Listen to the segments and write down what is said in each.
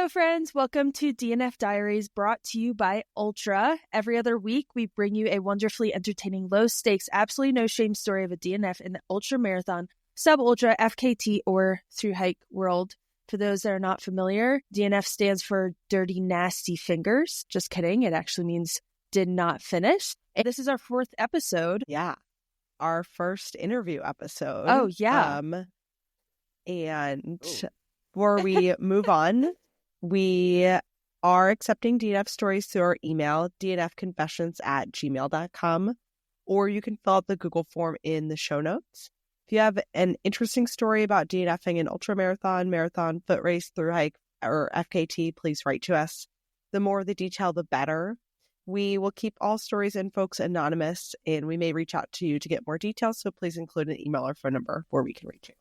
Hello, friends. Welcome to DNF Diaries, brought to you by Ultra. Every other week, we bring you a wonderfully entertaining, low-stakes, absolutely no-shame story of a DNF in the Ultra Marathon, Sub-Ultra, FKT, or Through Hike world. For those that are not familiar, DNF stands for Dirty Nasty Fingers. Just kidding. It actually means did not finish. And this is our 4th episode. Yeah. Our first interview episode. Oh, yeah. And before we move on, we are accepting DNF stories through our email, dnfconfessions@gmail.com, or you can fill out the Google form in the show notes. If you have an interesting story about DNFing an ultramarathon, marathon, foot race, through hike, or FKT, please write to us. The more the detail, the better. We will keep all stories and folks anonymous, and we may reach out to you to get more details, so please include an email or phone number where we can reach you.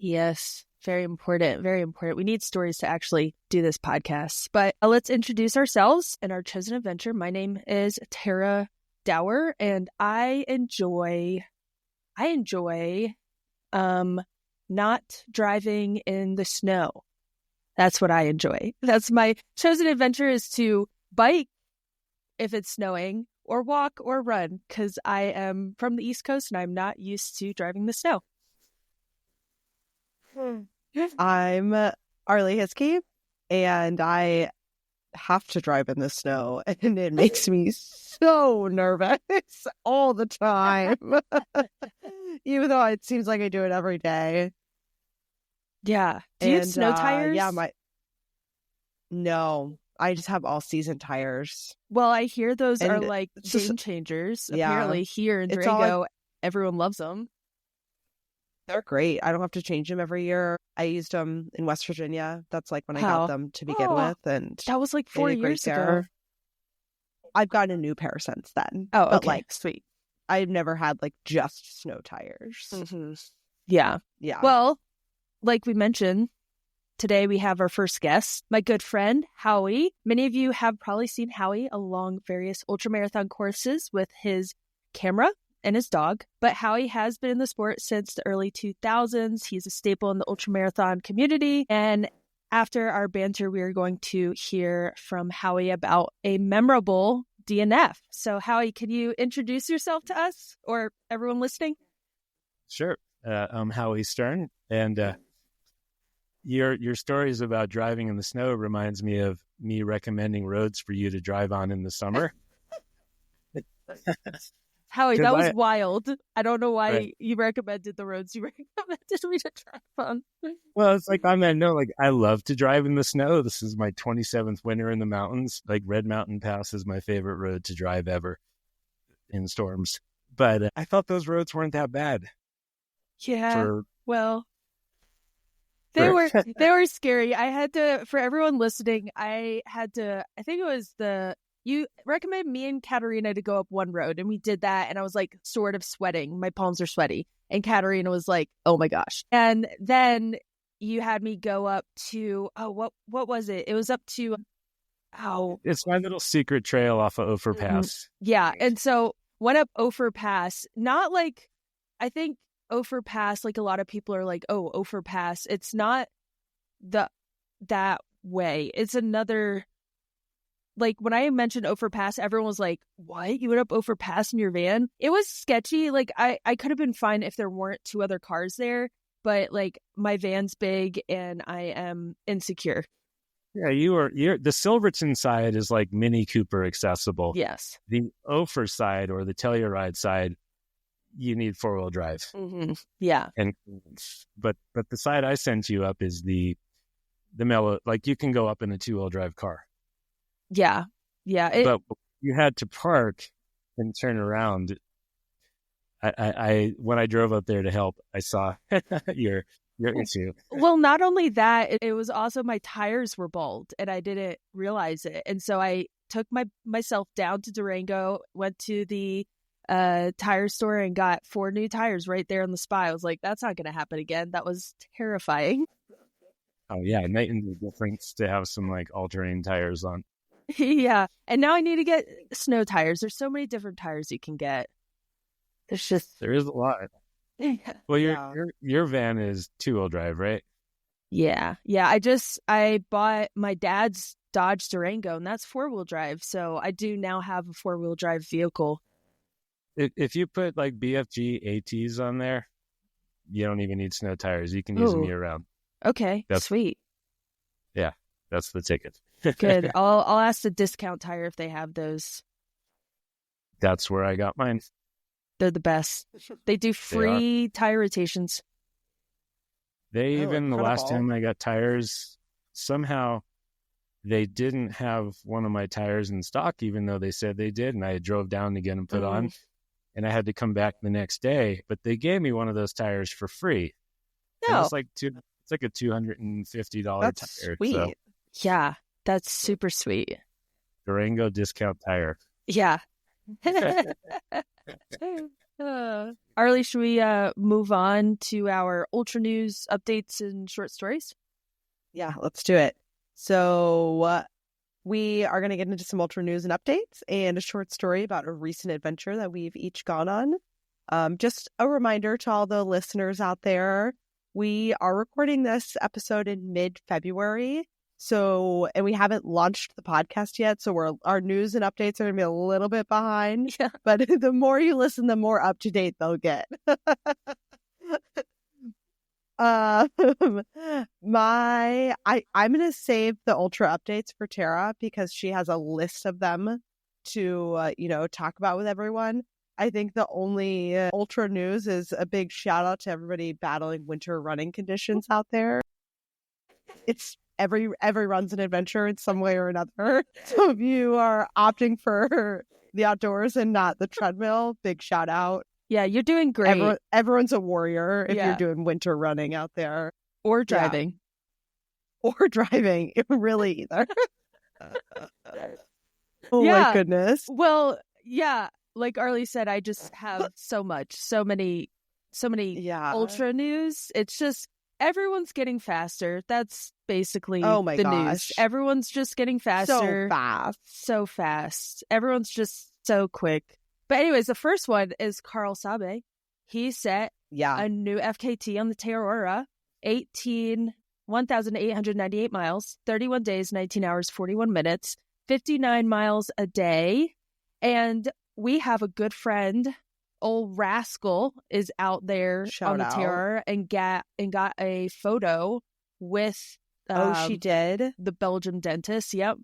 Yes, very important, very important. We need stories to actually do this podcast. But let's introduce ourselves and our chosen adventure. My name is Tara Dower, and I enjoy not driving in the snow. That's what I enjoy. That's my chosen adventure, is to bike if it's snowing, or walk or run, because I am from the East Coast and I'm not used to driving the snow. I'm Arlee Hiskey, and I have to drive in the snow, and it makes me so nervous all the time. Even though it seems like I do it every day. Yeah. Do you have snow tires? Yeah, No, I just have all-season tires. Well, I hear those And are like just- game changers. Yeah. Apparently here in It's all Durango, everyone loves them. They're great. I don't have to change them every year. I used them in West Virginia. That's like when I How? got them to begin Oh, with. And That was like they 4 did great years ago. there. I've gotten a new pair since then. Oh, But okay. like, Sweet. I've never had like just snow tires. Mm-hmm. Yeah. Yeah. Well, like we mentioned, today we have our first guest, my good friend, Howie. Many of you have probably seen Howie along various ultramarathon courses with his camera and his dog. But Howie has been in the sport since the early 2000s. He's a staple in the ultramarathon community. And after our banter, we are going to hear from Howie about a memorable DNF. So, Howie, can you introduce yourself to us or everyone listening? Sure. I'm Howie Stern, and your stories about driving in the snow reminds me of me recommending roads for you to drive on in the summer. Howie, that 'Cause was wild. I don't know why Right. you recommended the roads you recommended me to drive on. Well, it's like I love to drive in the snow. This is my 27th winter in the mountains. Like Red Mountain Pass is my favorite road to drive ever in storms. But I thought those roads weren't that bad. Yeah, well, they were scary. I had to, for everyone listening, I think it was you recommended me and Katerina to go up one road, and we did that, and I was like sort of sweating. My palms are sweaty. And Katerina was like, oh my gosh. And then you had me go up to, what was it? It was up to, It's my little secret trail off of Ophir Pass. Yeah. And so went up Ophir Pass, not like, I think Ophir Pass, like a lot of people are like, oh, Ophir Pass. It's not that way. It's another, like when I mentioned Ophir Pass, everyone was like, what? You went up Ophir Pass in your van? It was sketchy. Like I could have been fine if there weren't 2 other cars there, but like my van's big and I am insecure. Yeah, the Silverton side is like Mini Cooper accessible. Yes. The Ophir side or the Telluride side, you need 4-wheel drive. Mm-hmm. Yeah. But the side I sent you up is the mellow, like you can go up in a 2-wheel drive car. Yeah. Yeah. But you had to park and turn around. I when I drove up there to help, I saw your issue. Well, not only that, it was also my tires were bald and I didn't realize it. And so I took myself down to Durango, went to the tire store and got 4 new tires right there on the spot. I was like, that's not going to happen again. That was terrifying. Oh yeah, night and day difference to have some like all-terrain tires on. Yeah. And now I need to get snow tires. There's so many different tires you can get. There is a lot. Yeah. Well, your van is 2-wheel drive, right? Yeah. I bought my dad's Dodge Durango, and that's 4-wheel drive. So I do now have a 4-wheel drive vehicle. If you put like BFG ATs on there, you don't even need snow tires. You can use them year round. Okay, sweet. Yeah, that's the ticket. Good. I'll ask the Discount Tire if they have those. That's where I got mine. They're the best. They do free tire rotations. The last time I got tires, somehow they didn't have one of my tires in stock, even though they said they did, and I drove down to get them put on, and I had to come back the next day. But they gave me one of those tires for free. No, it's like a $250 That's tire. Sweet. So. Yeah, that's super sweet. Durango Discount Tire. Yeah. Arlee, should we move on to our Ultra News updates and short stories? Yeah, let's do it. So we are going to get into some Ultra News and updates and a short story about a recent adventure that we've each gone on. Just a reminder to all the listeners out there, we are recording this episode in mid-February. So, and we haven't launched the podcast yet, so our news and updates are going to be a little bit behind. Yeah. But the more you listen, the more up to date they'll get. I'm going to save the Ultra updates for Tara because she has a list of them to talk about with everyone. I think the only Ultra news is a big shout out to everybody battling winter running conditions out there. It's every run's an adventure in some way or another. So if you are opting for the outdoors and not the treadmill, big shout out. Yeah, you're doing great. Everyone's a warrior if you're doing winter running out there. Or driving. Yeah. Or driving. Really either. My goodness. Well, yeah, like Arlee said, I just have so many Ultra news. It's just everyone's getting faster. That's basically the news. Everyone's just getting faster. So fast. Everyone's just so quick. But anyways, the first one is Carl Sabe. He set a new FKT on the Terrora, 1,898 miles, 31 days, 19 hours, 41 minutes, 59 miles a day. And we have a good friend, old Rascal, is out there on the Terror and got a photo with she did? The Belgian dentist. Yep.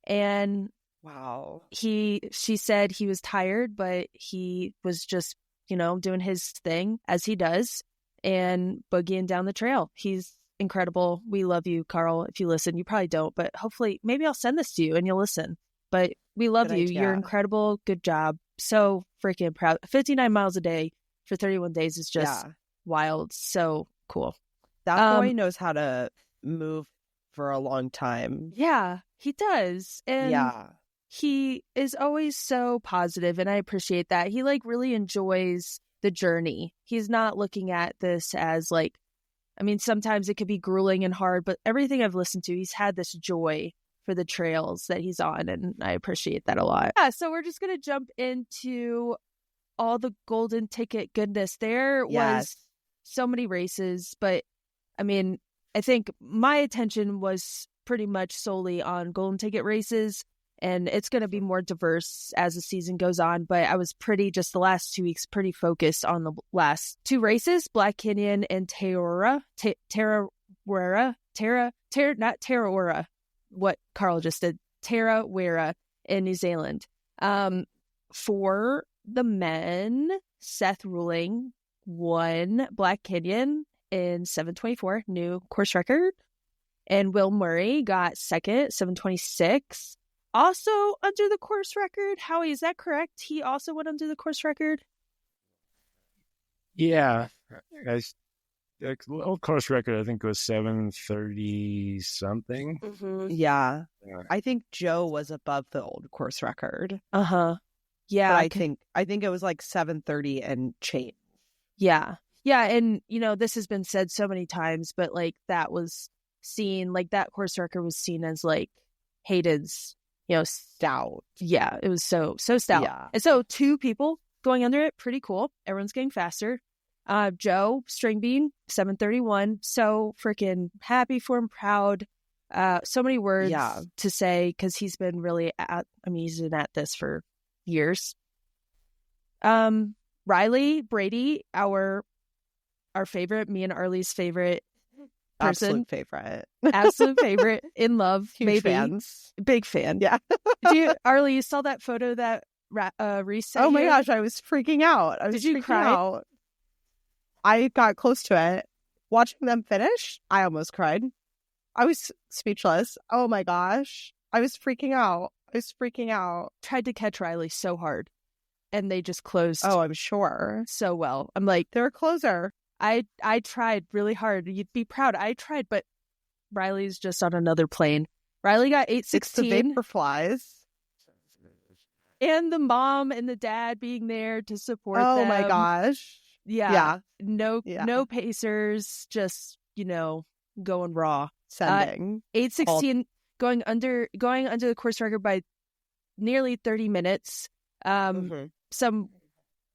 And wow. She said he was tired, but he was just, doing his thing as he does and boogieing down the trail. He's incredible. We love you, Carl. If you listen, you probably don't, but hopefully maybe I'll send this to you and you'll listen. But we love you. Idea. You're incredible. Good job. So freaking proud. 59 miles a day for 31 days is just wild. So cool. That boy knows how to move for a long time. Yeah, he does. And he is always so positive, and I appreciate that. He really enjoys the journey. He's not looking at this as sometimes it could be grueling and hard, but everything I've listened to, he's had this joy for the trails that he's on, and I appreciate that a lot. Yeah, so we're just going to jump into all the golden ticket goodness. There was so many races, but I think my attention was pretty much solely on golden ticket races, and it's going to be more diverse as the season goes on. But I was the last 2 weeks, pretty focused on the last 2 races, Black Canyon and Tarawera, not Tarawera, what Carl just did, Tarawera in New Zealand. For the men, Seth Ruling won Black Canyon in 7:24, new course record. And Will Murray got second, 7:26. Also under the course record. Howie, is that correct? He also went under the course record? Yeah. The old course record, I think, was 7:30 something. Mm-hmm. Yeah. I think Joe was above the old course record. Uh-huh. Yeah. But I think it was 7:30 and change. Yeah. Yeah, and, this has been said so many times, but, that was seen, that course record was seen as, Hayden's, stout. Yeah, it was so stout. Yeah. And so 2 people going under it, pretty cool. Everyone's getting faster. Joe Stringbean, 731. So freaking happy for him, proud. So many words to say because he's been really he's been at this for years. Riley Brady, our favorite, me and Arlee's favorite person. Absolute favorite. In love. Huge fans. Big fan. Yeah. Arlee, you saw that photo that Reese sent Oh my you? gosh, I was freaking out. Did you cry? Out. I got close to it. Watching them finish, I almost cried. I was speechless. Oh my gosh. I was freaking out. Tried to catch Riley so hard, and they just closed. Oh, I'm sure. So well. I'm like, they're a closer. I tried really hard. You'd be proud. I tried, but Riley's just on another plane. Riley got 816. It's the vapor flies. And the mom and the dad being there to support them. Oh my gosh. Yeah. No pacers, just, going raw. Sending. 816 going under the course record by nearly 30 minutes. Some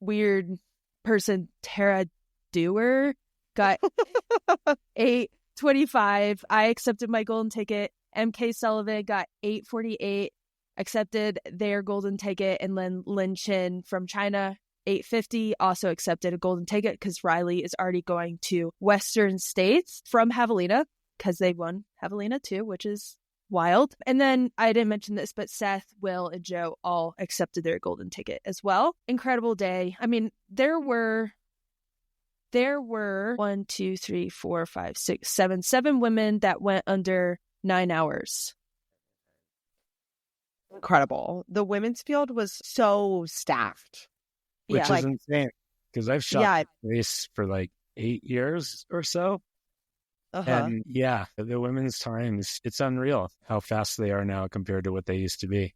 weird person, Tara Dewar, got 825. I accepted my golden ticket. MK Sullivan got 848, accepted their golden ticket, and then Lin Chin from China, 850, also accepted a golden ticket because Riley is already going to Western States from Javelina because they won Javelina too, which is wild. And then I didn't mention this, but Seth, Will, and Joe all accepted their golden ticket as well. Incredible day. I mean, there were 1, 2, 3, 4, 5, 6, 7 women that went under 9 hours. Incredible. The women's field was so stacked. Which is insane because I've shot the race for like 8 years or so. And the women's times, it's unreal how fast they are now compared to what they used to be.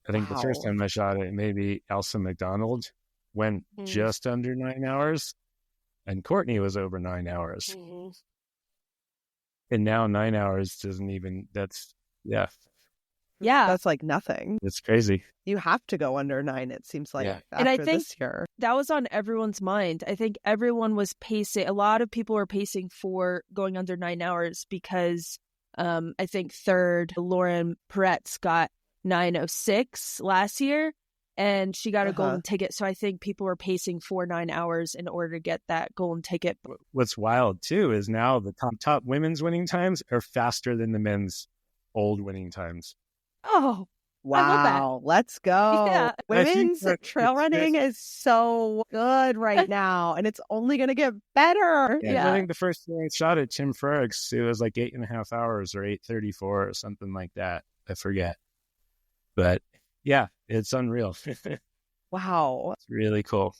I think the first time I shot it, maybe Elsa McDonald went just under 9 hours and Courtney was over 9 hours. And now 9 hours doesn't even, that's like nothing. It's crazy. You have to go under 9, it seems like. And I think this year. That was on everyone's mind. I think everyone was pacing. A lot of people were pacing for going under 9 hours because I think third, Lauren Peretz got 9:06 last year and she got a golden ticket. So I think people were pacing for 9 hours in order to get that golden ticket. What's wild too is now the top women's winning times are faster than the men's old winning times. Oh, wow. Let's go. Yeah. Women's trail running is so good right now, and it's only going to get better. I think the first time I shot at Tim Frericks, it was like 8.5 hours or 8:34 or something like that. I forget. But yeah, it's unreal. Wow. It's really cool.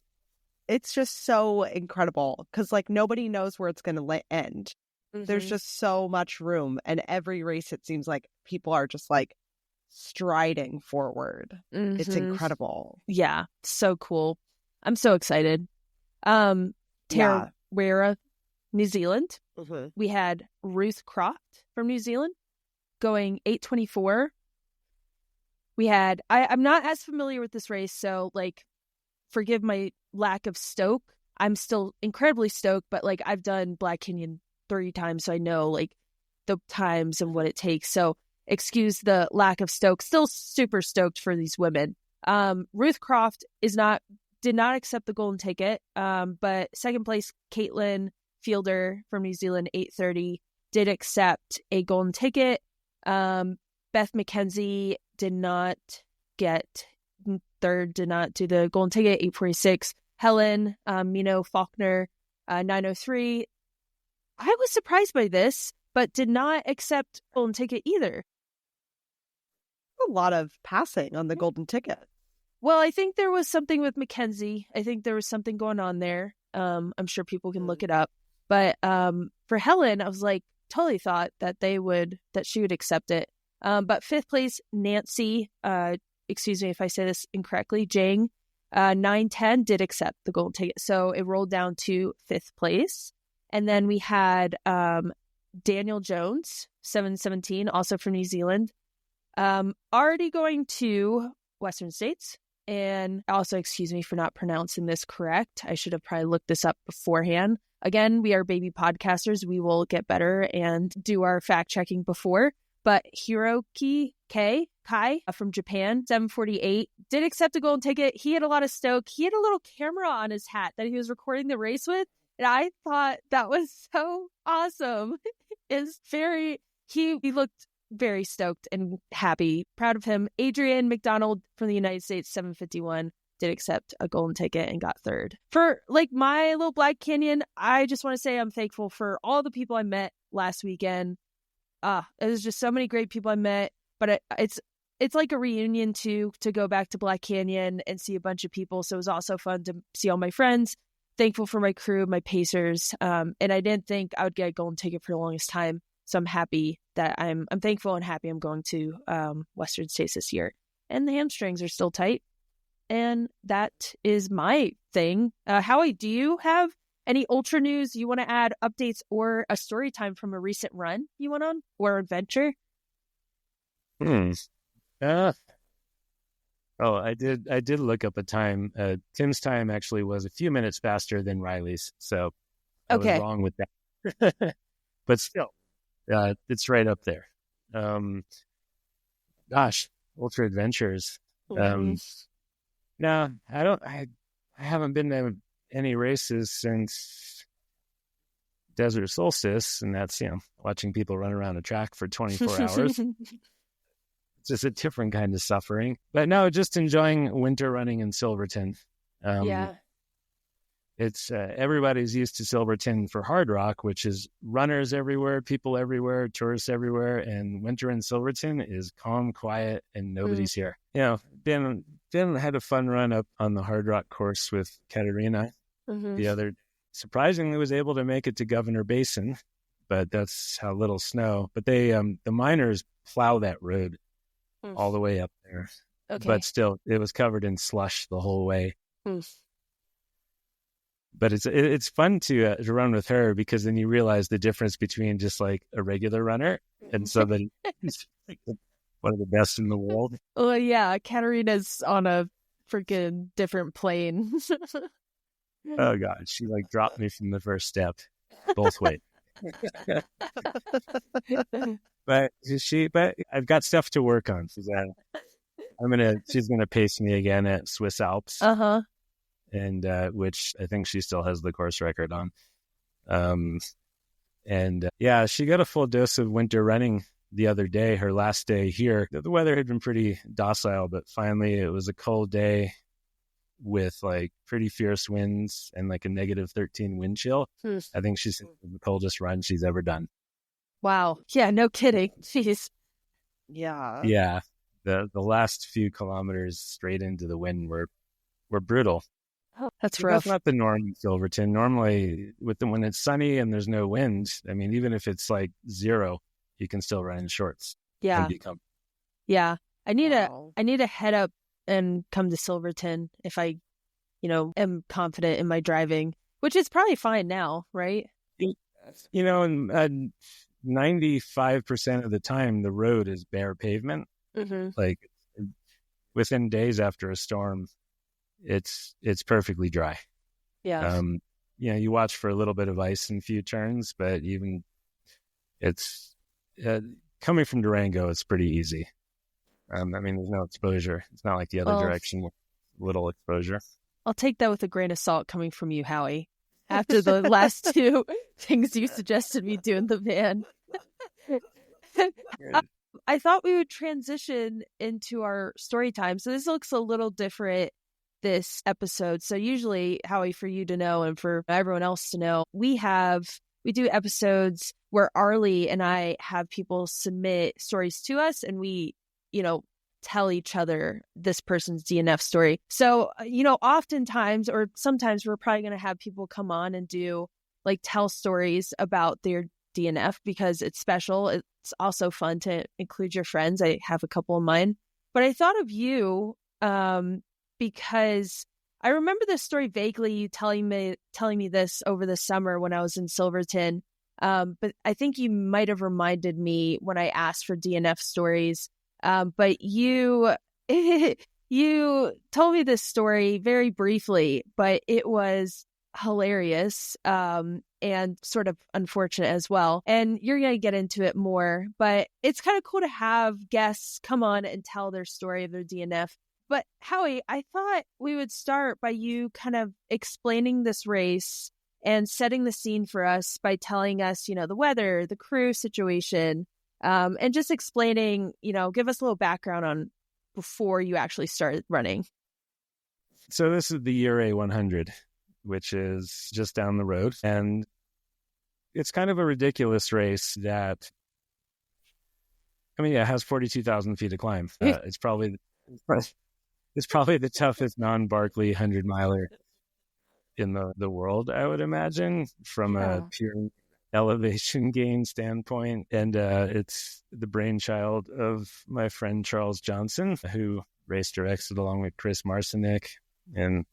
It's just so incredible because like nobody knows where it's going to end. There's just so much room, and every race it seems like people are just like striding forward. It's incredible. Yeah, so cool. I'm so excited. Tarawera, New Zealand. We had Ruth Croft from New Zealand going 8:24. We had I'm not as familiar with this race, so like forgive my lack of stoke. I'm still incredibly stoked, but like I've done Black Canyon 3 times, so I know like the times and what it takes. So excuse the lack of stoke. Still super stoked for these women. Ruth Croft did not accept the golden ticket. But second place, Caitlin Fielder from New Zealand, 8:30, did accept a golden ticket. Beth McKenzie did not get third, did not do the golden ticket, 8:46. Helen Mino Faulkner, 9:03. I was surprised by this, but did not accept golden ticket either. A lot of passing on the golden ticket. Well, I think there was something with Mackenzie. I think there was something going on there. I'm sure people can look it up. But for Helen, I was like, totally thought that she would accept it. But fifth place, Nancy, excuse me if I say this incorrectly, Jang, 9:10 did accept the golden ticket. So it rolled down to fifth place. And then we had Daniel Jones, 7:17, also from New Zealand, already going to Western States And also, excuse me for not pronouncing this correct. I should have probably looked this up beforehand. Again, we are baby podcasters. We will get better and do our fact checking before. But Hiroki Kai from Japan, 748, did accept a golden ticket. He had a lot of stoke. He had a little camera on his hat that he was recording the race with. And I thought that was so awesome. He looked very stoked and happy. Proud of him. Adrian McDonald from the United States, 751, did accept a golden ticket and got third. For my little Black Canyon, I just want to say I'm thankful for all the people I met last weekend. It was just so many great people I met, but it's like a reunion to go back to Black Canyon and see a bunch of people. So it was also fun to see all my friends. Thankful for my crew, my pacers, and I didn't think I would get a golden ticket for the longest time. So I'm happy that I'm thankful and happy I'm going to Western States this year. And the hamstrings are still tight, and that is my thing. Howie, do you have any ultra news you want to add, updates, or a story time from a recent run you went on or adventure? I did look up a time. Tim's time actually was a few minutes faster than Riley's, so I was wrong with that. But still, it's right up there. Ultra adventures. No, I haven't been to any races since Desert Solstice, and that's, watching people run around a track for 24 hours. It's just a different kind of suffering. But no, just enjoying winter running in Silverton. It's everybody's used to Silverton for Hard Rock, which is runners everywhere, people everywhere, tourists everywhere, and winter in Silverton is calm, quiet, and nobody's here. Had a fun run up on the Hard Rock course with Katerina. The other, surprisingly, was able to make it to Governor Basin, but that's how little snow. But they, the miners plow that road all the way up there. Okay. But still, it was covered in slush the whole way. But it's fun to run with her, because then you realize the difference between just like a regular runner and somebody who's like one of the best in the world. Oh yeah, Katerina's on a freaking different plane. Oh God, she dropped me from the first step, both ways. But I've got stuff to work on. She's gonna pace me again at Swiss Alps. And which I think she still has the course record on. She got a full dose of winter running the other day, her last day here. The weather had been pretty docile, but finally it was a cold day with pretty fierce winds and a -13 wind chill. I think she's the coldest run she's ever done. Wow. Yeah, no kidding. Jeez. Yeah. Yeah. The last few kilometers straight into the wind were brutal. Oh, that's rough. That's not the norm in Silverton. Normally, when it's sunny and there's no wind, I mean, even if it's 0, you can still run in shorts. Yeah. Yeah. I need to head up and come to Silverton if I, am confident in my driving, which is probably fine now, right? 95% of the time, the road is bare pavement. Within days after a storm, it's perfectly dry. Yeah. You watch for a little bit of ice in a few turns, but even it's coming from Durango, it's pretty easy. There's no exposure. It's not like the other direction with little exposure. I'll take that with a grain of salt coming from you, Howie, after the last two things you suggested me do in the van. I thought we would transition into our story time. So this looks a little different this episode. So usually, Howie, for you to know and for everyone else to know, we do episodes where Arlee and I have people submit stories to us, and we, tell each other this person's DNF story. So, oftentimes or sometimes we're probably going to have people come on and do tell stories about their DNF because it's special. It's also fun to include your friends. I have a couple of mine, but I thought of you because I remember this story vaguely, you telling me this over the summer when I was in Silverton. But I think you might have reminded me when I asked for DNF stories. But you You told me this story very briefly, but it was hilarious and sort of unfortunate as well. And you're going to get into it more, but it's kind of cool to have guests come on and tell their story of their DNF. But Howie, I thought we would start by you kind of explaining this race and setting the scene for us by telling us, the weather, the crew situation, and just explaining, give us a little background on before you actually started running. So this is the Ouray 100, which is just down the road. And it's kind of a ridiculous race that, it has 42,000 feet to climb. It's probably the toughest non-Barkley 100-miler in the world, I would imagine, from a pure elevation gain standpoint. And it's the brainchild of my friend Charles Johnson, who race directed along with Chris Marcinek and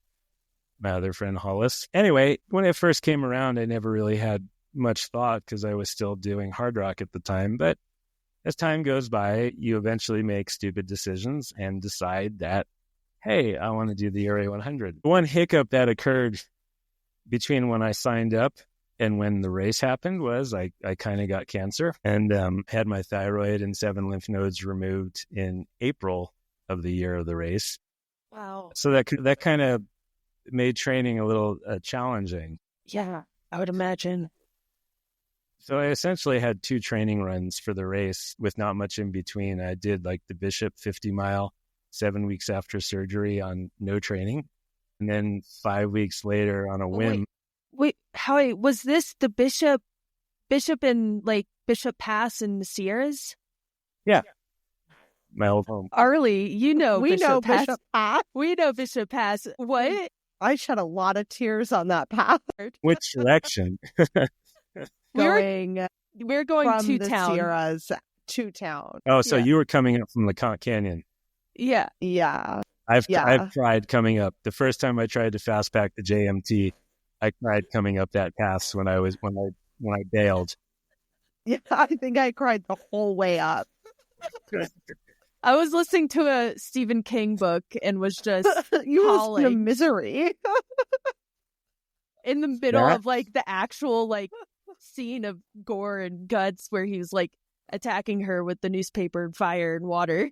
my other friend Hollis. Anyway, when it first came around, I never really had much thought because I was still doing hard rock at the time. But as time goes by, you eventually make stupid decisions and decide that, hey, I want to do the Ouray 100. One hiccup that occurred between when I signed up and when the race happened was I kind of got cancer and had my thyroid and 7 lymph nodes removed in April of the year of the race. Wow. So that kind of made training a little challenging. Yeah, I would imagine. So I essentially had 2 training runs for the race with not much in between. I did like the Bishop 50 mile 7 weeks after surgery on no training. And then 5 weeks later on a whim. Wait, Howie, was this the Bishop in like Bishop Pass in the Sierras? Yeah. My old home. Arlee, we know Bishop Pass. Pass. We know Bishop Pass. What? I shed a lot of tears on that path. Which direction? We're going from to the town. Sierras to town. Oh, so you were coming up from LeConte Canyon. Yeah. Yeah. I've tried coming up. The first time I tried to fast pack the JMT, I tried coming up that pass when I bailed. Yeah, I think I cried the whole way up. I was listening to a Stephen King book and was just You was howling in misery. in the middle of like the actual like scene of gore and guts where he was like attacking her with the newspaper and fire and water.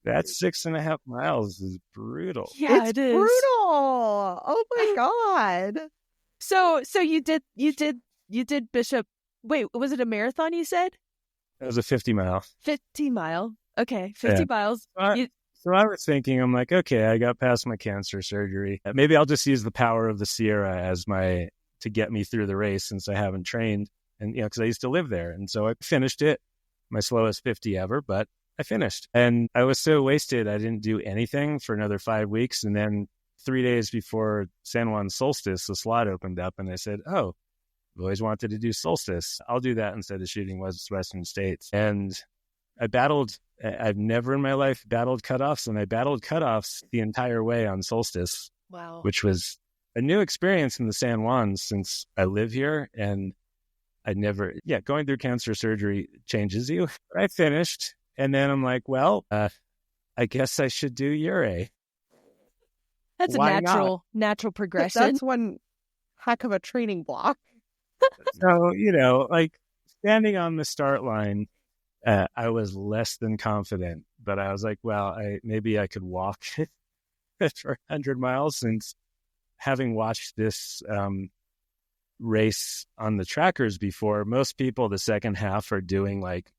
That 6.5 miles is brutal. Yeah, it's it is brutal. Oh my God. So you did Bishop. Wait, was it a marathon you said? It was a 50 mile. 50 mile. Okay, 50 miles. So I was thinking, I'm like, okay, I got past my cancer surgery. Maybe I'll just use the power of the Sierra to get me through the race since I haven't trained. And, because I used to live there. And so I finished it, my slowest 50 ever, but I finished. And I was so wasted, I didn't do anything for another 5 weeks. And then 3 days before San Juan solstice, the slot opened up and I said, oh, I've always wanted to do solstice. I'll do that instead of shooting Western States. And I've never in my life battled cutoffs, and I battled cutoffs the entire way on solstice. Wow. Which was a new experience in the San Juan since I live here. And going through cancer surgery changes you. I finished. And then I'm like, well, I guess I should do Ouray. That's Why a natural progression. That's one heck of a training block. So, like standing on the start line, I was less than confident, but I was like, well, maybe I could walk for 100 miles, since having watched this race on the trackers before, most people the second half are doing like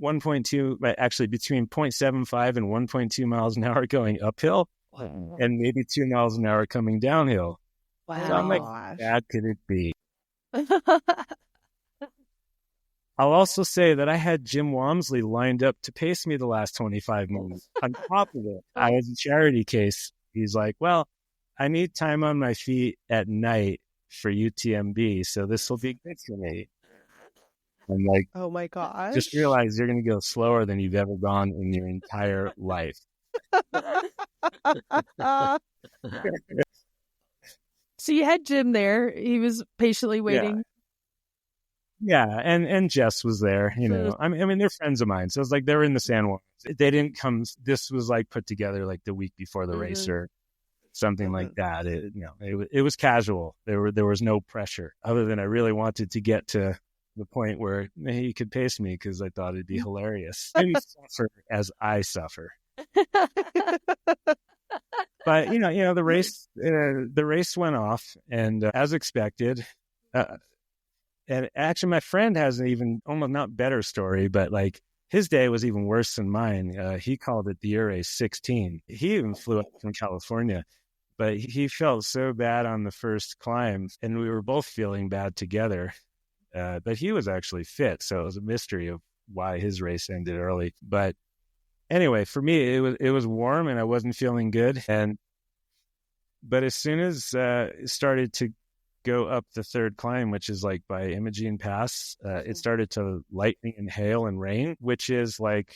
1.2, actually between 0.75 and 1.2 miles an hour going uphill, and maybe 2 miles an hour coming downhill. Wow. So I'm like, how bad could it be? I'll also say that I had Jim Walmsley lined up to pace me the last 25 minutes. On top of it, I was a charity case. He's like, well, I need time on my feet at night for UTMB, so this will be good for me. I'm like, oh my gosh. Just realize you're going to go slower than you've ever gone in your entire life. So you had Jim there. He was patiently waiting. Yeah, and Jess was there, you know. I mean, they're friends of mine. So it's like they were in the San Juan. They didn't come. This was like put together like the week before the race or something like that. It was casual. There was no pressure other than I really wanted to get to the point where he could pace me because I thought it'd be hilarious. And suffer as I suffer. But the race went off, and as expected. And actually, my friend has an even almost not better story, but like his day was even worse than mine. He called it the Ouray 16. He even flew up from California, but he felt so bad on the first climb, and we were both feeling bad together. But he was actually fit, so it was a mystery of why his race ended early. But anyway, for me, it was warm, and I wasn't feeling good. But as soon as it started to go up the third climb, which is like by Imogene Pass, it started to lightning and hail and rain, which is like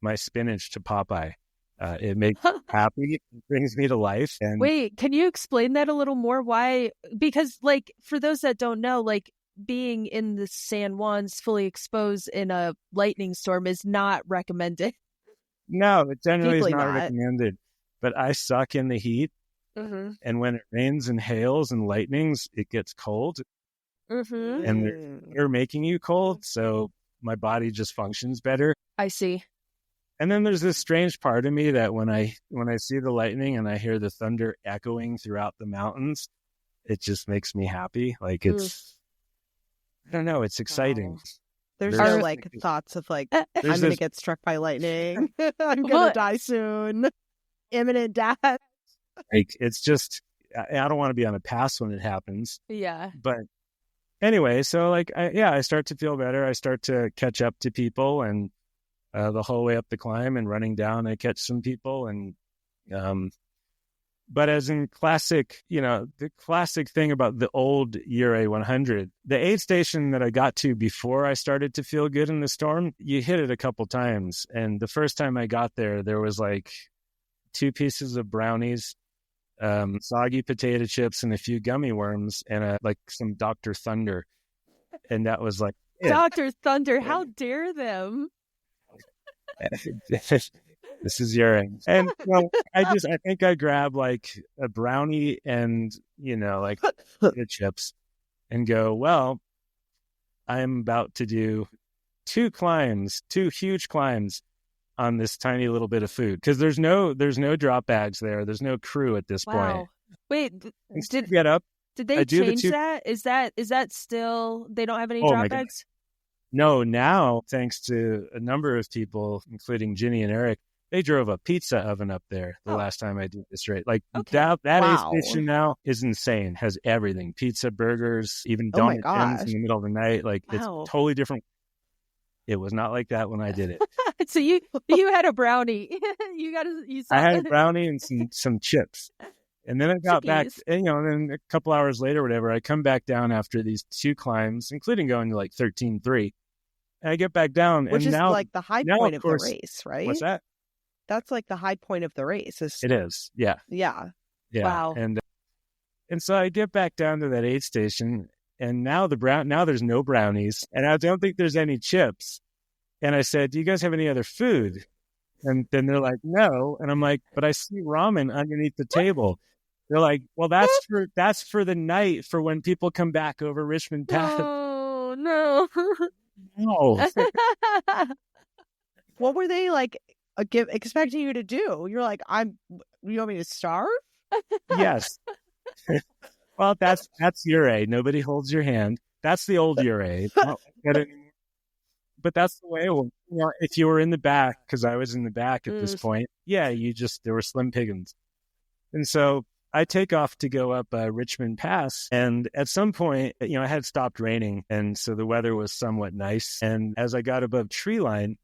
my spinach to Popeye. It makes me happy. It brings me to life. And wait, can you explain that a little more? Why? Because like for those that don't know, like being in the San Juans fully exposed in a lightning storm is not recommended. No, it generally is not recommended. But I suck in the heat. And when it rains and hails and lightnings, it gets cold. And they're making you cold. So my body just functions better. I see. And then there's this strange part of me that when I see the lightning and I hear the thunder echoing throughout the mountains, it just makes me happy. Like it's, I don't know, it's exciting. Wow. There's no like thoughts of like, I'm going to get struck by lightning. I'm going to die soon. Imminent death. Like it's just, I don't want to be on a pass when it happens. Yeah. But anyway, so like, I start to feel better. I start to catch up to people, and the whole way up the climb and running down, I catch some people. And, but as in classic, the classic thing about the old Ouray 100, the aid station that I got to before I started to feel good in the storm, you hit it a couple times. And the first time I got there was like 2 pieces of brownies, soggy potato chips, and a few gummy worms, and like some Dr. Thunder. And that was like Dr. Thunder, how dare them? This is Ouray. And I think I grabbed like a brownie and like potato chips and go, well, I'm about to do 2 huge climbs on this tiny little bit of food, because there's no drop bags there. There's no crew at this point. Wait, did get up? Did they change that? Is that still, they don't have any drop bags? No, now thanks to a number of people, including Ginny and Eric, they drove a pizza oven up there the last time I did this race. Like that aid station now is insane. Has everything: pizza, burgers, even donut tins in the middle of the night. Like it's totally different. It was not like that when I did it. So you had a brownie. I had a brownie and some chips. And then I got back, and then a couple hours later, whatever, I come back down after these 2 climbs, including going to like 13.3. And I get back down. Which is like the high point of the race, right? What's that? That's like the high point of the race. It is. Yeah. Yeah. Wow. And so I get back down to that aid station, and now there's no brownies, and I don't think there's any chips. And I said, do you guys have any other food? And then they're like, no. And I'm like, but I see ramen underneath the table. They're like, well, that's for the night, for when people come back over Richmond Pass. Oh, no. No. What were they like expecting you to do? You're like, you want me to starve? Yes. Well, that's Ouray. Nobody holds your hand. That's the old Ouray. But that's the way it was. If you were in the back, because I was in the back at this point, there were slim pickings. And so I take off to go up Richmond Pass. And at some point, it had stopped raining. And so the weather was somewhat nice. And as I got above tree line,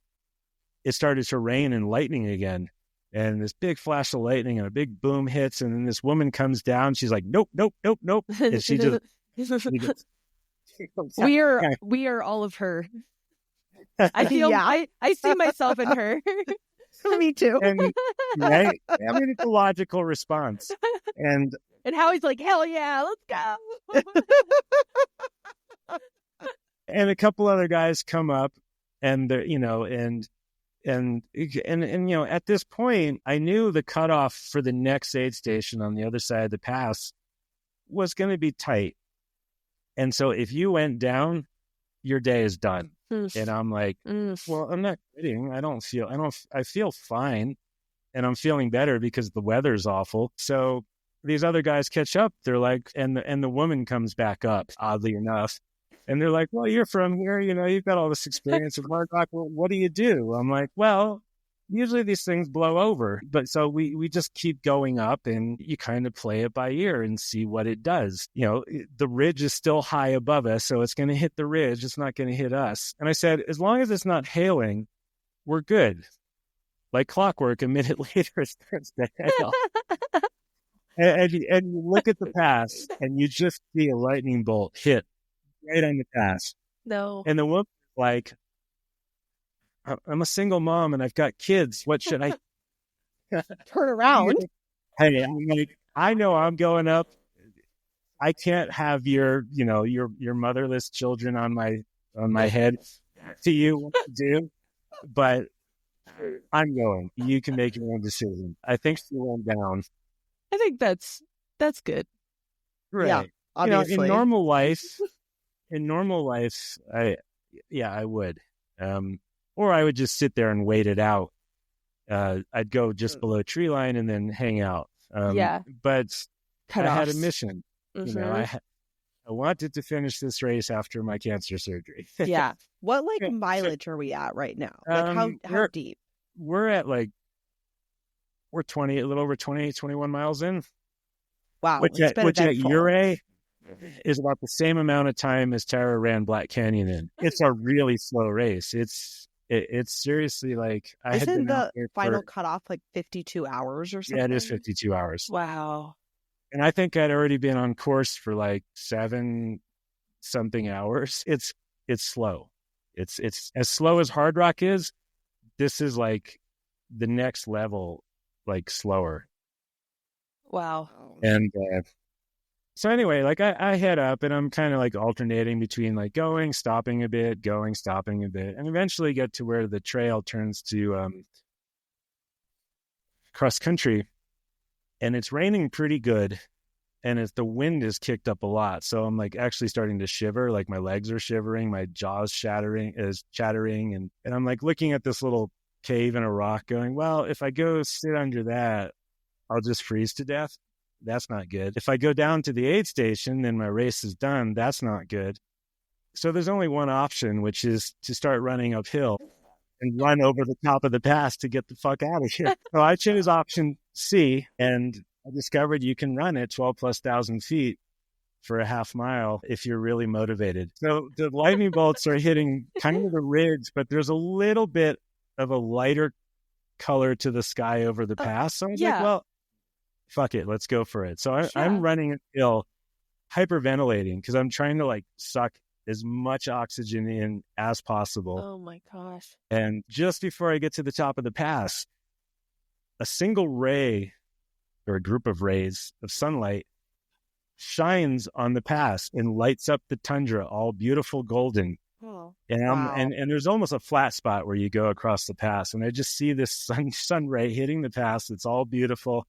it started to rain and lightning again. And this big flash of lightning and a big boom hits. And then this woman comes down. She's like, nope, nope, nope, nope. And she just... We are all of her. I feel I see myself in her. Me too. And, right? I mean, it's a logical response. And Howie's like, hell yeah, let's go. and a couple other guys come up, and they're, and at this point, I knew the cutoff for the next aid station on the other side of the pass was going to be tight. And so if you went down, your day is done. And I'm like, well, I'm not quitting. I feel fine. And I'm feeling better because the weather's awful. So these other guys catch up. They're like, and the woman comes back up, oddly enough. And they're like, well, you're from here, you've got all this experience with hard rock. Well, what do you do? I'm like, well, usually these things blow over. But so we just keep going up, and you kind of play it by ear and see what it does. The ridge is still high above us, so it's going to hit the ridge. It's not going to hit us. And I said, as long as it's not hailing, we're good. Like clockwork, a minute later, it starts to hail. and you look at the pass, and you just see a lightning bolt hit right on the pass. No. And the woman's like, I'm a single mom and I've got kids. What should I turn around? Hey, I'm like, I know I'm going up. I can't have your motherless children on my head to you what to do, but I'm going. You can make your own decision. I think she went down. I think that's good. Right. Yeah, obviously. In normal life, I would. Or I would just sit there and wait it out. I'd go just below tree line and then hang out. But I had a mission. Mm-hmm. I wanted to finish this race after my cancer surgery. Yeah. What mileage are we at right now? How deep? We're at we're 20, a little over 20, 21 miles in. Wow. Which at Ouray is about the same amount of time as Tara ran Black Canyon in. It's a really slow race. It's seriously Isn't the final cutoff 52 hours or something? Yeah, it is 52 hours. Wow. And I think I'd already been on course for 7 something hours. It's slow. It's as slow as hard rock is. This is the next level, slower. Wow. And so anyway, I head up, and I'm kind of alternating between going, stopping a bit, going, stopping a bit, and eventually get to where the trail turns to cross country, and it's raining pretty good, and the wind is kicked up a lot. So I'm actually starting to shiver, my legs are shivering, my jaw's chattering, and I'm looking at this little cave in a rock going, well, if I go sit under that, I'll just freeze to death. That's not good. If I go down to the aid station, then my race is done. That's not good. So there's only one option, which is to start running uphill and run over the top of the pass to get the fuck out of here. So I chose option C, and I discovered you can run at 12,000+ feet for a half mile if you're really motivated. So the lightning bolts are hitting kind of the ridge, but there's a little bit of a lighter color to the sky over the pass. So I was well, fuck it, let's go for it. So I'm running uphill, hyperventilating, because I'm trying to suck as much oxygen in as possible. Oh my gosh. And just before I get to the top of the pass, a single ray or a group of rays of sunlight shines on the pass and lights up the tundra, all beautiful golden. Oh, and there's almost a flat spot where you go across the pass, and I just see this sun ray hitting the pass. It's all beautiful,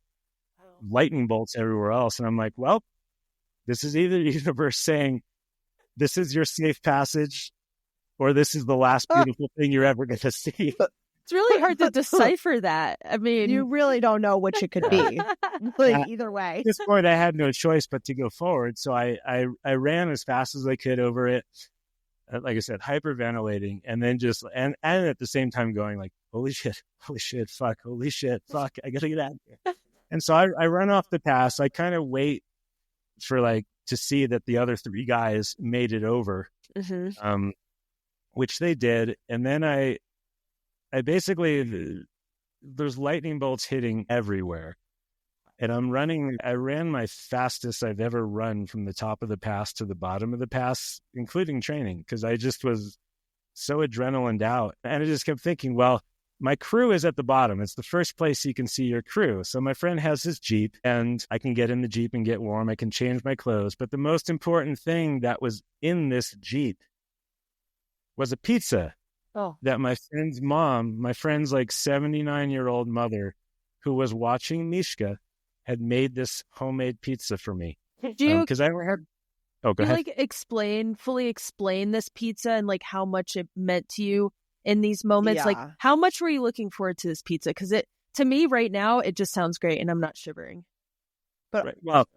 lightning bolts everywhere else, and I'm like, well, this is either the universe saying this is your safe passage, or this is the last beautiful thing you're ever going to see. It's really hard to decipher that. I mean, you really don't know which it could be. Either way. At this point, I had no choice but to go forward, so I ran as fast as I could over it. Like I said, hyperventilating, and then and at the same time going holy shit, fuck, holy shit, fuck, I gotta get out of here. And so I run off the pass. I kind of wait for to see that the other 3 guys made it over, which they did. And then I basically, there's lightning bolts hitting everywhere. And I ran my fastest I've ever run from the top of the pass to the bottom of the pass, including training, because I just was so adrenalined out. And I just kept thinking, well, my crew is at the bottom. It's the first place you can see your crew. So my friend has his Jeep, and I can get in the Jeep and get warm. I can change my clothes. But the most important thing that was in this Jeep was a pizza Oh, that my friend's mom, my friend's like 79-year-old mother, who was watching Mishka, had made this homemade pizza for me. do you Because I had. Oh, go you ahead. like fully explain this pizza and like how much it meant to you in these moments? Like, Yeah. how much were you looking forward to this pizza? Because to me right now, it just sounds great, and I'm not shivering. But Right. Well,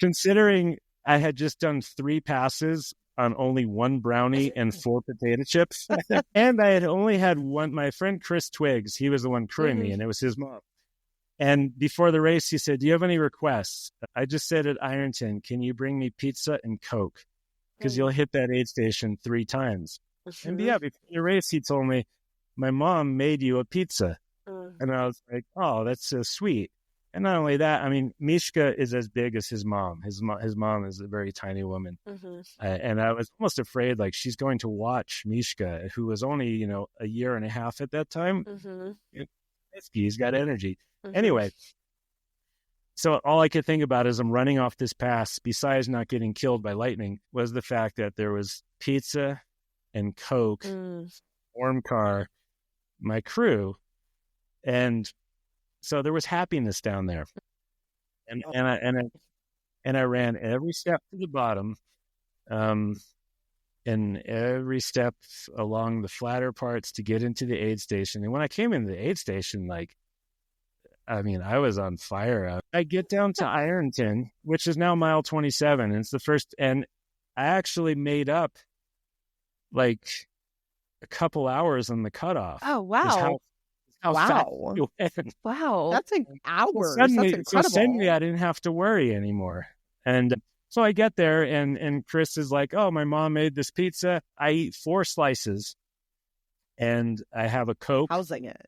considering I had just done 3 passes on only 1 brownie and 4 potato chips, and I had only had one. My friend Chris Twiggs, he was the one crewing me, and it was his mom. And before the race, he said, "Do you have any requests?" I just said at Ironton, "Can you bring me pizza and Coke? Because you'll hit that aid station 3 times." And yeah, before the race, he told me, "My mom made you a pizza." And I was like, "Oh, that's so sweet." And not only that, I mean, Mishka is as big as his mom. His mom is a very tiny woman. And I was almost afraid, like, she's going to watch Mishka, who was only, a year and a half at that time. He's got energy. Anyway, so all I could think about as I'm running off this pass, besides not getting killed by lightning, was the fact that there was pizza and Coke, warm car, my crew, and so there was happiness down there. And I ran every step to the bottom, and every step along the flatter parts to get into the aid station. And when I came into the aid station, I was on fire. I get down to Ironton, which is now mile 27. And it's the first, and I actually made up like a couple hours on the cutoff. Oh, wow. How fast you went. Wow. that's an hour. Suddenly, That's incredible. suddenly I didn't have to worry anymore. And so I get there, and Chris is like, "Oh, my mom made this pizza." I eat 4 slices, and I have a Coke. Housing it.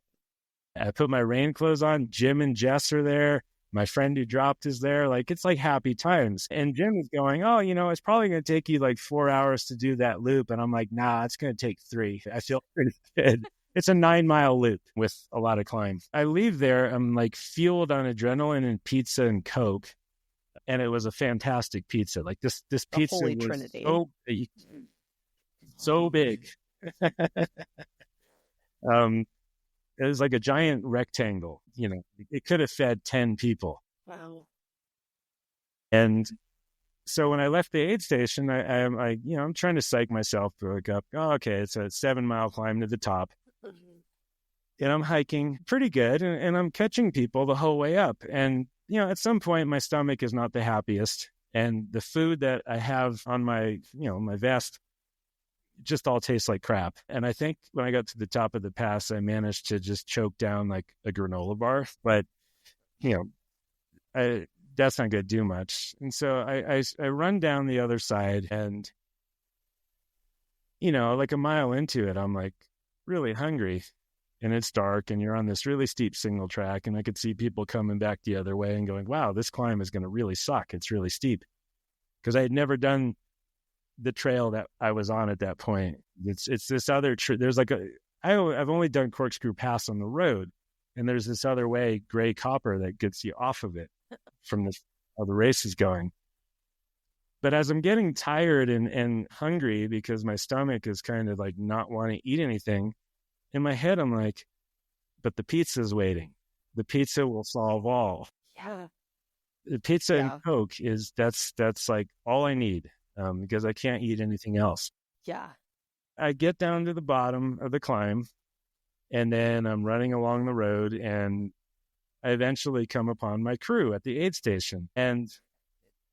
I put my rain clothes on. Jim and Jess are there. My friend who dropped is there. Like, it's like happy times. And Jim is going, "Oh, it's probably going to take you like 4 hours to do that loop." And I'm like, "Nah, it's going to take 3. I feel pretty good." It's a 9-mile loop with a lot of climb. I leave there. I'm like fueled on adrenaline and pizza and Coke. And it was a fantastic pizza. Like this pizza Holy was Trinity. so big. It was like a giant rectangle. It could have fed 10 people. Wow. And so when I left the aid station, I'm trying to psych myself back up. Oh, okay, it's a 7-mile climb to the top. And I'm hiking pretty good, and I'm catching people the whole way up. And, at some point, my stomach is not the happiest. And the food that I have on my, my vest just all tastes like crap. And I think when I got to the top of the pass, I managed to just choke down like a granola bar. But, that's not going to do much. And so I run down the other side, and, like a mile into it, I'm like really hungry. And it's dark, and you're on this really steep single track, and I could see people coming back the other way and going, "Wow, this climb is going to really suck. It's really steep." Because I had never done the trail that I was on at that point. It's this other there's like I've only done Corkscrew Pass on the road, and there's this other way, gray copper, that gets you off of it from how the race is going. But as I'm getting tired and hungry because my stomach is kind of like not wanting to eat anything, in my head, I'm like, but the pizza's waiting. The pizza will solve all. Yeah. The pizza and Coke that's like all I need, because I can't eat anything else. Yeah. I get down to the bottom of the climb, and then I'm running along the road, and I eventually come upon my crew at the aid station. And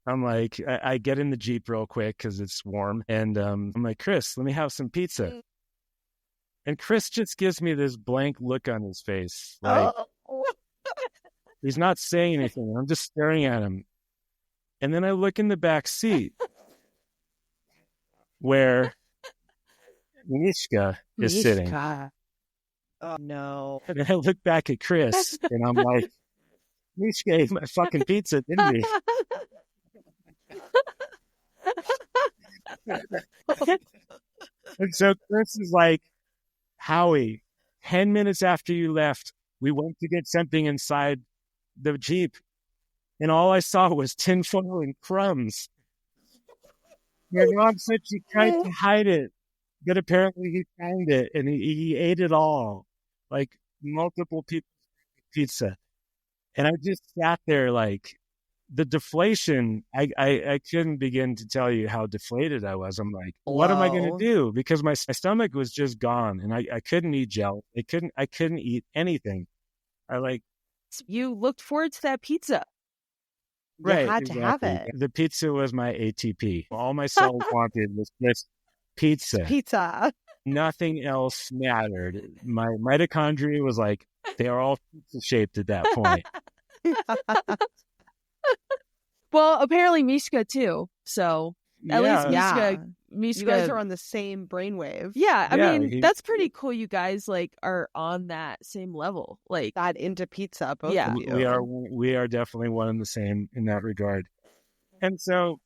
I'm like, I get in the Jeep real quick because it's warm. And I'm like, "Chris, let me have some pizza." And Chris just gives me this blank look on his face. Like, he's not saying anything. I'm just staring at him. And then I look in the back seat where Mishka is sitting. Oh, no. And I look back at Chris, and I'm like, "Mishka ate my fucking pizza, didn't he?" And so Chris is like, "Howie, 10 minutes after you left, we went to get something inside the Jeep, and all I saw was tinfoil and crumbs. Your mom said she tried to hide it, But apparently he found it and he ate it all, like multiple people pizza. And I just sat there like the deflation. I couldn't begin to tell you how deflated I was. I'm like, what am I going to do? Because my stomach was just gone and I couldn't eat gel. I couldn't eat anything. You looked forward to that pizza. Right, you had to have it. The pizza was my ATP. All my cells wanted was just pizza. Nothing else mattered. My mitochondria was like, they are all pizza shaped at that point. Well, apparently Mishka too. So at least Mishka, you guys are on the same brainwave. Yeah, I mean, that's pretty cool. You guys like are on that same level, like that into pizza. Both of you. We are definitely one and the same in that regard. And so,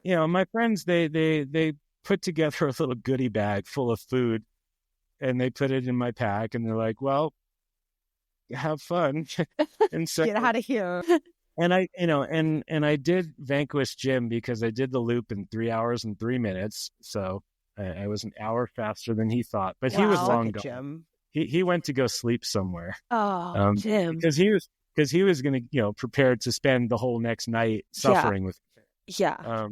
my friends, they put together a little goodie bag full of food, and they put it in my pack, and they're like, "Well, have fun." And so get out of here. And I did vanquish Jim because I did the loop in 3 hours and 3 minutes. So I was an hour faster than he thought, but he was long gone. Jim. He went to go sleep somewhere. Oh, Jim. Because he was going to, prepared to spend the whole next night suffering with me. Yeah.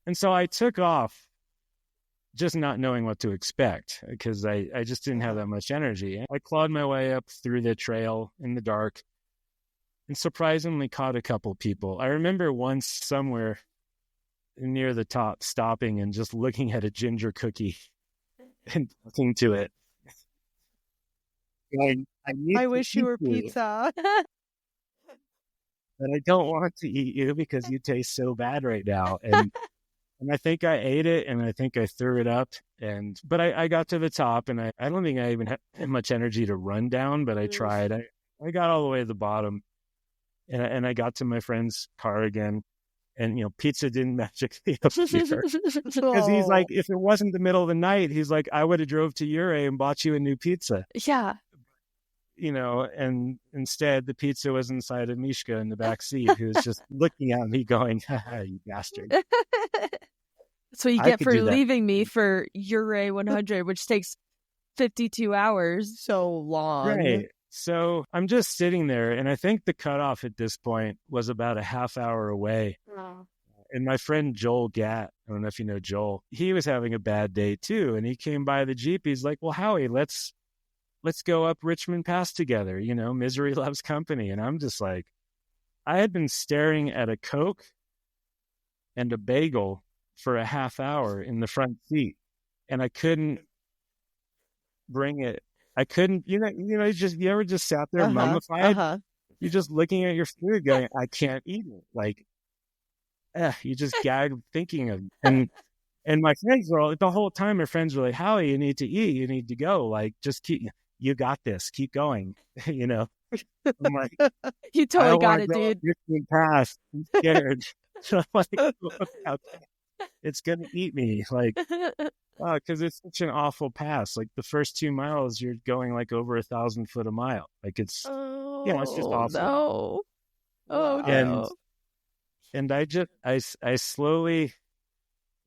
And so I took off just not knowing what to expect because I just didn't have that much energy. I clawed my way up through the trail in the dark and surprisingly caught a couple people. I remember once somewhere near the top stopping and just looking at a ginger cookie and talking to it. I wish you were pizza. But I don't want to eat you because you taste so bad right now. And I think I ate it and I think I threw it up. But I got to the top and I don't think I even had much energy to run down, but I tried. I got all the way to the bottom. And I got to my friend's car again, and pizza didn't magically appear because he's like, if it wasn't the middle of the night, he's like, I would have drove to Ouray and bought you a new pizza. Yeah, and instead the pizza was inside of Mishka in the back seat, who's just looking at me, going, "Haha, you bastard." That's what you get for leaving me for Ouray 100, which takes 52 hours. So long, right? So I'm just sitting there, and I think the cutoff at this point was about a half hour away. Wow. And my friend Joel Gatt, I don't know if you know Joel, he was having a bad day too. And he came by the Jeep. He's like, "Well, Howie, let's go up Richmond Pass together. Misery loves company." And I'm just like, I had been staring at a Coke and a bagel for a half hour in the front seat, and I couldn't bring it. I couldn't, you ever just sat there mummified? You're just looking at your food going, I can't eat it. Like, you just gag thinking of it. And my friends were the whole time, my friends were like, Howie, you need to eat. You need to go. Like, just you got this. Keep going. I'm like, you totally got it, dude. Pass. I'm scared. So I'm like, okay. It's going to eat me. Like, because it's such an awful pass. Like the first 2 miles, you're going like over 1,000 foot a mile. Like it's just awful. No. Oh no. And I slowly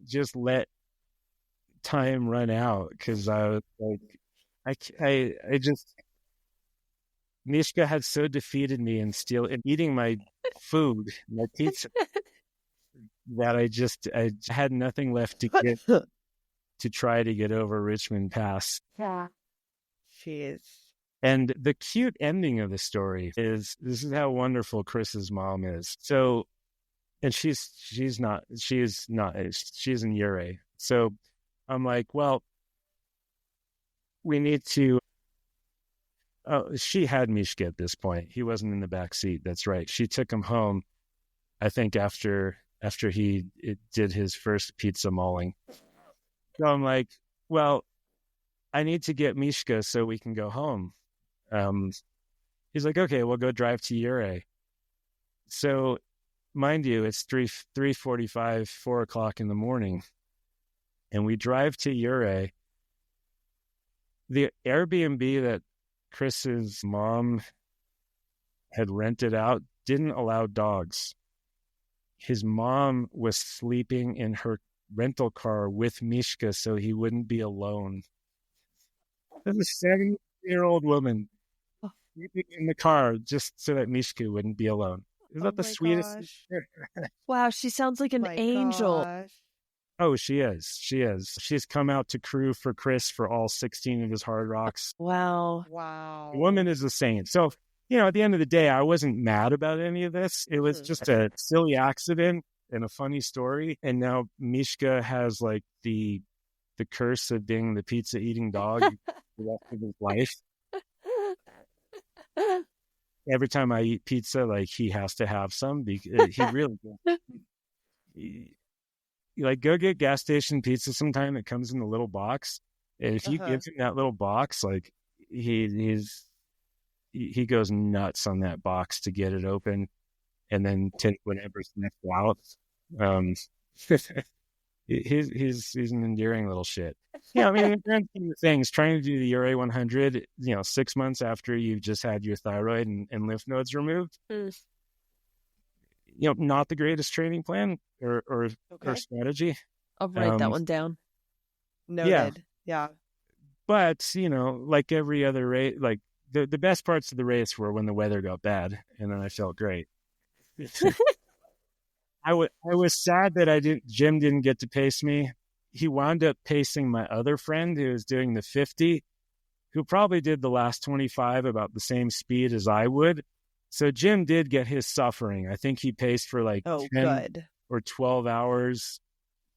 just let time run out because I was like, I just Mishka had so defeated me in eating my food, my pizza, that I had nothing left to get. To try to get over Richmond Pass. Yeah. Jeez. And the cute ending of the story is, this is how wonderful Chris's mom is. So, and she's in Ouray. So I'm like, well, we need to, she had Mishka at this point. He wasn't in the back seat. That's right. She took him home, I think after he did his first pizza mauling. So I'm like, well, I need to get Mishka so we can go home. He's like, okay, we'll go drive to Ouray. So, mind you, it's 3:45, 4 o'clock in the morning. And we drive to Ouray. The Airbnb that Chris's mom had rented out didn't allow dogs. His mom was sleeping in her rental car with Mishka so he wouldn't be alone. There's a 70-year-old woman sleeping in the car just so that Mishka wouldn't be alone. Isn't that the sweetest? Wow, she sounds like an angel. Gosh. Oh, she is. She is. She's come out to crew for Chris for all 16 of his hard rocks. Wow. The woman is a saint. So, at the end of the day, I wasn't mad about any of this. It was just a silly accident and a funny story. And now Mishka has like the curse of being the pizza eating dog the rest of his life. Every time I eat pizza, like he has to have some because he really like go get gas station pizza sometime that comes in a little box. And if you give him that little box, like he goes nuts on that box to get it open and then take whatever's next out. He's an endearing little shit. Yeah, I mean, in the grand scheme of things, trying to do the Ouray 100, 6 months after you've just had your thyroid and lymph nodes removed, not the greatest training plan or strategy. I'll write that one down. Noted. Yeah. But, like every other race, like the best parts of the race were when the weather got bad, and then I felt great. I was sad that Jim didn't get to pace me. He wound up pacing my other friend who was doing the 50, who probably did the last 25 about the same speed as I would. So Jim did get his suffering. I think he paced for like 10 or 12 hours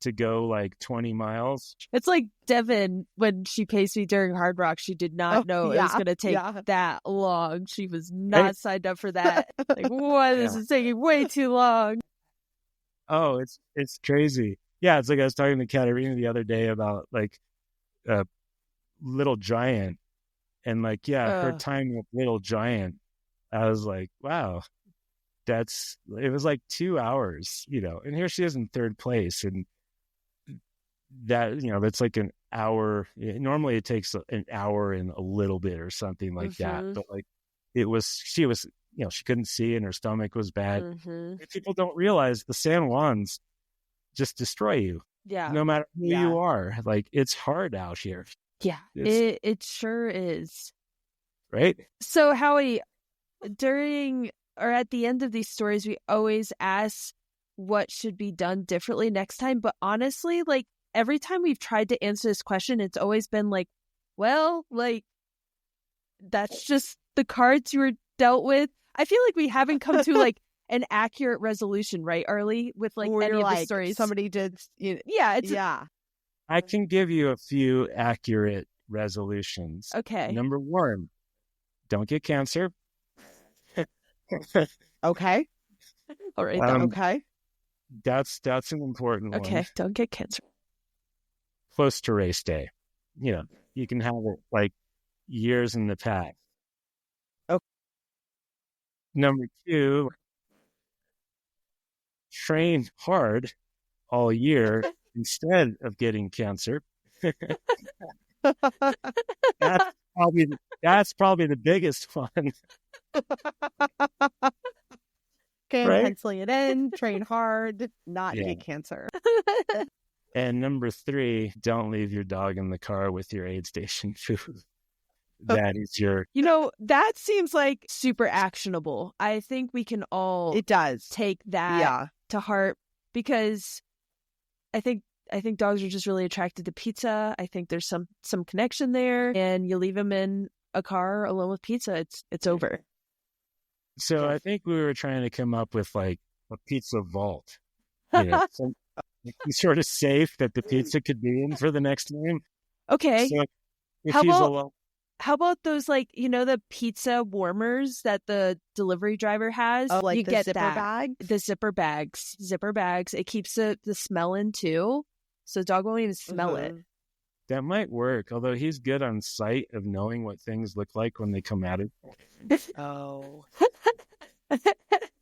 to go like 20 miles. It's like Devin, when she paced me during Hard Rock, she did not know it was going to take that long. She was not signed up for that. Like, what? This is taking way too long. Oh, it's crazy. Yeah, it's like I was talking to Katerina the other day about like Little Giant, and like her time with Little Giant, I was like, wow, it was like 2 hours, and here she is in third place, and that that's like an hour. Normally it takes an hour and a little bit or something like that, but like she was. She couldn't see and her stomach was bad. People don't realize the San Juans just destroy you. Yeah. No matter who you are. Like, it's hard out here. Yeah, it sure is. Right? So, Howie, during or at the end of these stories, we always ask what should be done differently next time. But honestly, like, every time we've tried to answer this question, it's always been like, well, like, that's just the cards you were dealt with. I feel like we haven't come to like an accurate resolution, right, Arlee? With like any of the stories, somebody did. I can give you a few accurate resolutions. Okay. Number 1, don't get cancer. Okay. All right. Okay. That's an important one. Okay. Don't get cancer. Close to race day. You can have it like years in the past. Number 2, train hard all year instead of getting cancer. That's probably the biggest one. Okay, right? Penciling it in, train hard, not get cancer. And number 3, don't leave your dog in the car with your aid station food. That is your... that seems like super actionable. I think we can all take that to heart, because I think dogs are just really attracted to pizza. I think there's some connection there, and you leave them in a car alone with pizza, it's over. So I think we were trying to come up with like a pizza vault. Some sort of safe that the pizza could be in for the next time. Okay. So if he's alone... How about those, like, the pizza warmers that the delivery driver has? Oh, like you the get zipper bag? The zipper bags. It keeps the smell in, too. So the dog won't even smell it. That might work, although he's good on sight of knowing what things look like when they come at it. Oh.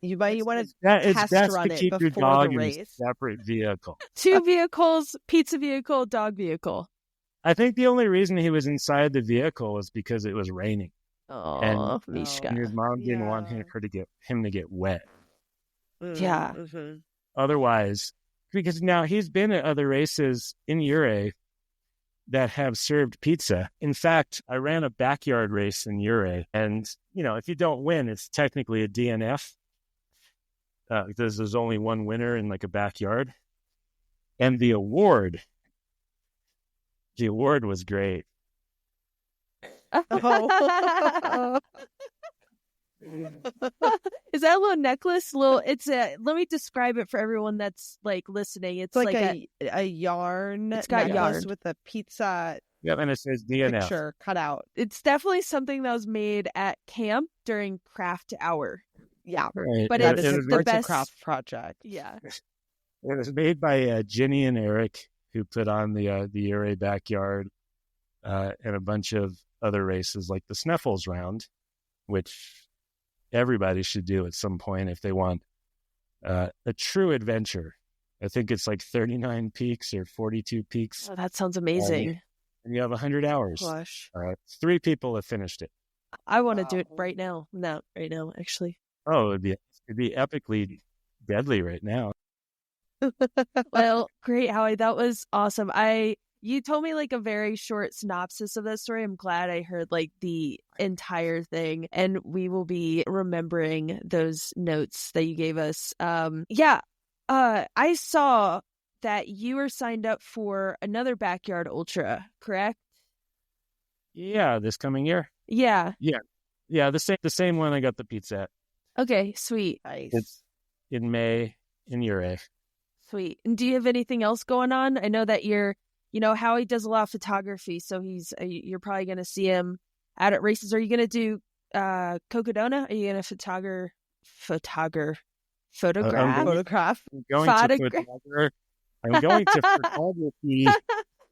You want to test run it before the race. In a separate vehicle. 2 vehicles, pizza vehicle, dog vehicle. I think the only reason he was inside the vehicle was because it was raining. Oh, Mishka. And his mom didn't want him to get wet. Yeah. Otherwise, because now he's been at other races in Ouray that have served pizza. In fact, I ran a backyard race in Ouray, and if you don't win, it's technically a DNF. Because there's only one winner in like a backyard, and the award was great. Oh. Is that a little necklace? Let me describe it for everyone that's like listening. It's like a yarn. It's got necklace yarn with a pizza Yeah, and it says DNF. picture cut out. It's definitely something that was made at camp during craft hour. Yeah, Right. But that it's is the a arts and best craft project. Yeah. It was made by Ginny and Eric, who put on the Ouray backyard and a bunch of other races like the Sneffels round, which everybody should do at some point if they want a true adventure. I think it's like 39 peaks or 42 peaks. Oh, that sounds amazing. And you have 100 hours. Gosh. 3 people have finished it. I want to do it right now. Not right now, actually. Oh, it'd be epically deadly right now. Well, great, Howie. That was awesome. You told me like a very short synopsis of that story. I'm glad I heard like the entire thing, and we will be remembering those notes that you gave us. I saw that you were signed up for another backyard ultra, correct? Yeah, this coming year. Yeah. Yeah, the same one I got the pizza at. Okay, sweet. Nice. It's in May in Ouray. Sweet. And do you have anything else going on? I know that Howie does a lot of photography, so you're probably going to see him out at races. Are you going to do Cocodona? Are you going to photograph? Photograph. I'm going to photography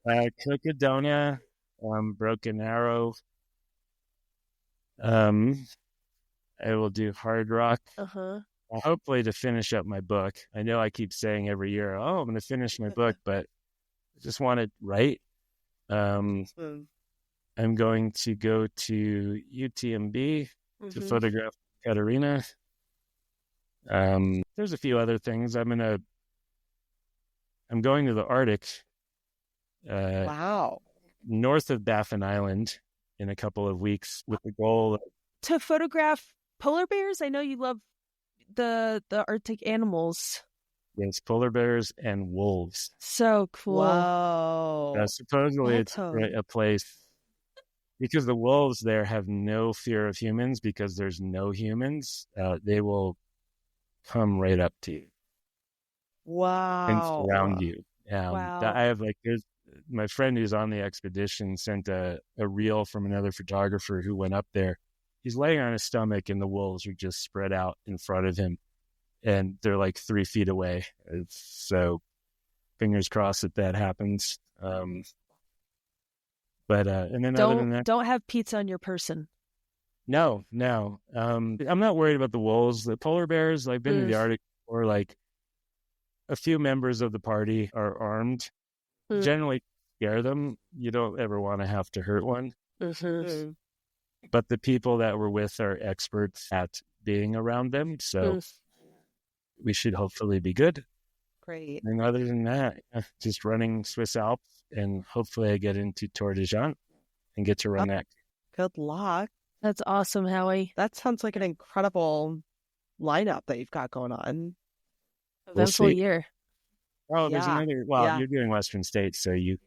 Cocodona, Broken Arrow. I will do Hard Rock. Hopefully to finish up my book. I know I keep saying every year, I'm going to finish my book, but I just want it right. I'm going to go to UTMB to photograph Katerina. There's a few other things. I'm going to the Arctic. Wow. North of Baffin Island in a couple of weeks with the goal to photograph polar bears. I know you love the Arctic animals. Yes, polar bears and wolves. So cool. Whoa. Supposedly it's a place, because the wolves there have no fear of humans because there's no humans. They will come right up to you. Wow. And surround you. Wow. I have my friend who's on the expedition sent a reel from another photographer who went up there. He's laying on his stomach and the wolves are just spread out in front of him. And they're like 3 feet away. So fingers crossed that happens. And then other than that, don't have pizza on your person. No. I'm not worried about the wolves. The polar bears, I've been to the Arctic before, like a few members of the party are armed. Generally scare them. You don't ever want to have to hurt one. But the people that we're with are experts at being around them. So we should hopefully be good. Great. And other than that, just running Swiss Alps, and hopefully I get into Tour de Jean and get to run that. Good luck. That's awesome, Howie. That sounds like an incredible lineup that you've got going on. Eventful year. Oh, there's another. Well, you're doing Western States, so you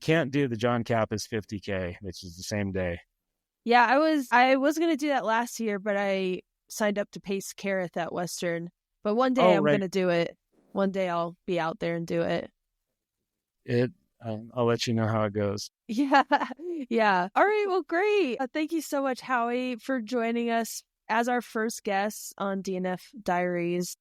can't do the John Kappas 50K, which is the same day. Yeah, I was going to do that last year, but I signed up to pace Kareth at Western. But one day I'm going to do it. One day I'll be out there and do it. I'll let you know how it goes. Yeah. All right. Well, great. Thank you so much, Howie, for joining us as our first guest on DNF Diaries.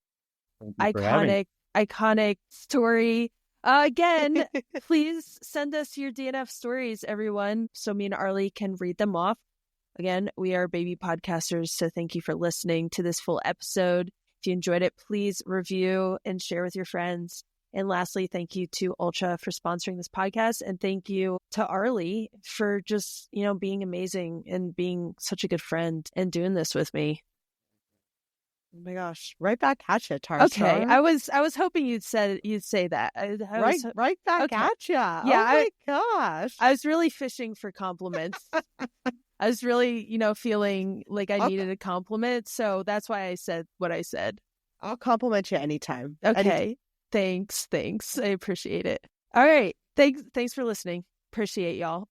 Iconic story. Again, please send us your DNF stories, everyone, so me and Arlee can read them off. Again, we are baby podcasters, so thank you for listening to this full episode. If you enjoyed it, please review and share with your friends. And lastly, thank you to Ultra for sponsoring this podcast. And thank you to Arlee for just, being amazing and being such a good friend and doing this with me. Oh my gosh. Right back at you, Tarsha. Okay. I was hoping you'd say that. Right back at you. Yeah. Oh my gosh. I was really fishing for compliments. I was really, feeling like I needed a compliment. So that's why I said what I said. I'll compliment you anytime. Okay. Thanks. I appreciate it. All right. Thanks for listening. Appreciate y'all.